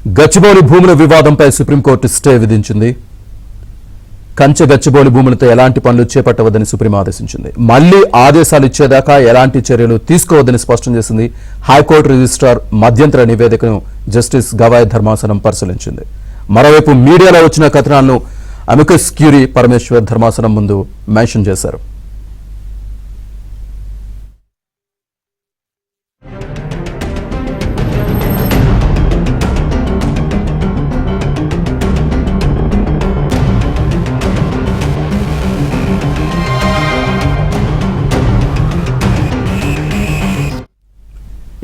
గచ్చిబౌలి భూముల వివాదంపై supreme court stay విధించింది. కంచె గచ్చిబౌలి భూములతో ఎలాంటి పనులు చేపట్టవద్దని సుప్రీం ఆదేశించింది. మళ్లీ ఆదేశాలు ఇచ్చేదాకా ఎలాంటి చర్యలు తీసుకోవద్దని స్పష్టం చేసింది. హైకోర్టు రిజిస్ట్రార్ మధ్యంతర నివేదికను జస్టిస్ గవాయ్ ధర్మాసనం పరిశీలించింది. మరోవైపు మీడియాలో వచ్చిన కథనాలను అమికస్ క్యూరీ పరమేశ్వర్ ధర్మాసనం ముందు మెన్షన్ చేశారు.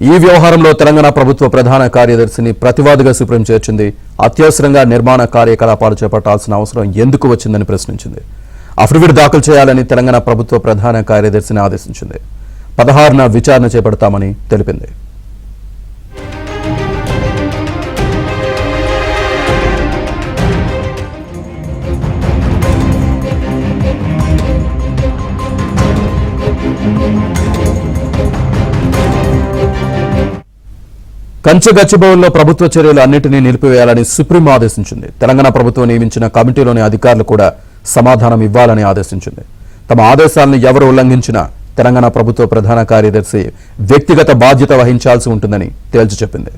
ఈ వ్యవహారంలో తెలంగాణ ప్రభుత్వ ప్రధాన కార్యదర్శిని ప్రతివాదిగా సుప్రీం చేర్చింది. అత్యవసరంగా నిర్మాణ కార్యకలాపాలు చేపట్టాల్సిన అవసరం ఎందుకు వచ్చిందని ప్రశ్నించింది. అఫిడవిట్ దాఖలు చేయాలని తెలంగాణ ప్రభుత్వ ప్రధాన కార్యదర్శిని ఆదేశించింది. 16న విచారణ చేపడతామని తెలిపింది. కంచె గచ్చిబౌలిలో ప్రభుత్వ చర్యలు అన్నింటినీ నిలిపివేయాలని సుప్రీం ఆదేశించింది. తెలంగాణ ప్రభుత్వం నియమించిన కమిటీలోని అధికారులు కూడా సమాధానం ఇవ్వాలని ఆదేశించింది. తమ ఆదేశాలను ఎవరు ఉల్లంఘించినా తెలంగాణ ప్రభుత్వ ప్రధాన కార్యదర్శి వ్యక్తిగత బాధ్యత వహించాల్సి ఉంటుందని తేల్చి చెప్పింది.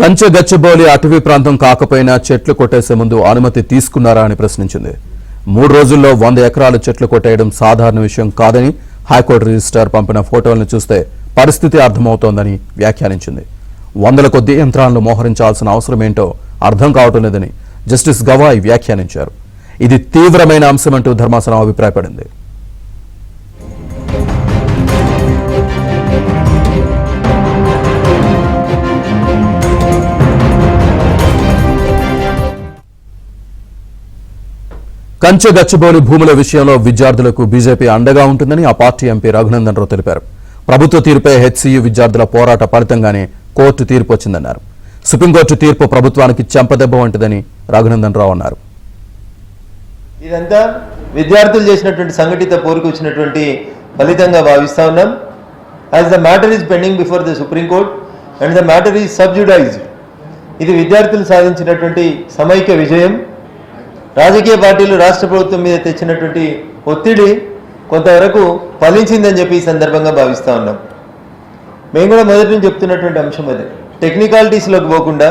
కంచె గచ్చిబౌలి అటవీ ప్రాంతం కాకపోయినా చెట్లు కొట్టేసే ముందు అనుమతి తీసుకున్నారా అని ప్రశ్నించింది. 3 రోజుల్లో 100 ఎకరాలు చెట్లు కొట్టేయడం సాధారణ విషయం కాదని, హైకోర్టు రిజిస్ట్రార్ పంపిన ఫోటోలను చూస్తే పరిస్థితి అర్థమవుతోందని వ్యాఖ్యానించింది. 100ల కొద్దీ యంత్రాలను మోహరించాల్సిన అవసరమేంటో అర్థం కావటం లేదని జస్టిస్ గవాయ్ వ్యాఖ్యానించారు. ఇది తీవ్రమైన అంశమంటూ ధర్మాసనం అభిప్రాయపడింది. కంచె గచ్చిబౌలి భూముల విషయంలో విద్యార్థులకు బీజేపీ అండగా ఉంటుందని ఆ పార్టీ ఎంపీ రఘునందన్ రావు తెలిపారు. ప్రభుత్వ తీర్పుపై హెచ్సీయూ విద్యార్థుల పోరాట ఫలితంగానే కోర్టు తీర్పు వచ్చిందన్నారు. సుప్రీంకోర్టు తీర్పు ప్రభుత్వానికి చెంపదెబ్బ వంటిదని రఘునందన్ రావు అన్నారు. ఇదంతా విద్యార్థులు చేసినటువంటి సంఘటిత పోరుకు వచ్చినటువంటి ఫలితంగా భావిస్తా ఉన్నాం. As the matter is pending before the Supreme Court and the matter is sub judiced. ఇది విద్యార్థులు సాధించినటువంటి సమైక్య విజయం. రాజకీయ పార్టీలు రాష్ట్ర ప్రభుత్వం మీద తెచ్చినటువంటి ఒత్తిడి కొంతవరకు ఫలించిందని చెప్పి ఈ సందర్భంగా భావిస్తూ ఉన్నాం. మేము కూడా మొదటి నుంచి చెప్తున్నటువంటి అంశం అదే. టెక్నికాలిటీస్లోకి పోకుండా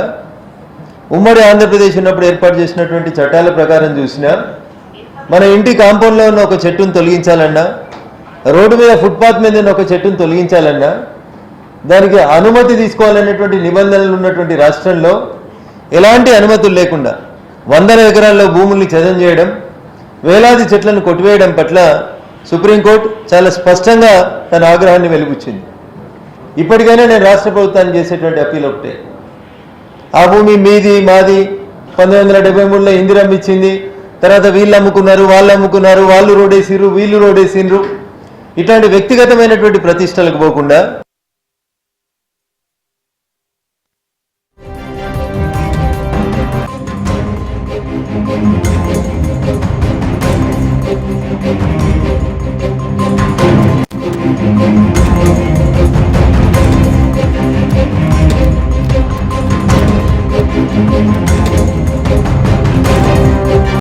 ఉమ్మడి ఆంధ్రప్రదేశ్ ఉన్నప్పుడు ఏర్పాటు చేసినటువంటి చట్టాల ప్రకారం చూసినా మన ఇంటి కాంపౌండ్లో ఉన్న ఒక చెట్టును తొలగించాలన్నా, రోడ్డు మీద ఫుట్పాత్ మీద ఉన్న ఒక చెట్టును తొలగించాలన్నా దానికి అనుమతి తీసుకోవాలనేటువంటి నిబంధనలు ఉన్నటువంటి రాష్ట్రంలో ఎలాంటి అనుమతులు లేకుండా 100 ఎకరాల్లో భూముల్ని చదం చేయడం, వేలాది చెట్లను కొట్టివేయడం పట్ల సుప్రీంకోర్టు చాలా స్పష్టంగా తన ఆగ్రహాన్ని వెలిబుచ్చింది. ఇప్పటికైనా నేను రాష్ట్ర ప్రభుత్వాన్ని చేసేటువంటి అప్పీల్ ఒకటే. ఆ భూమి మీది మాది 1973లో ఇందిరమ్మ ఇచ్చింది, తర్వాత వీళ్ళు అమ్ముకున్నారు, వాళ్ళు అమ్ముకున్నారు, వాళ్ళు రోడేసిర్రు, వీళ్ళు రోడేసిర్రు, ఇట్లాంటి వ్యక్తిగతమైనటువంటి ప్రతిష్టలకు పోకుండా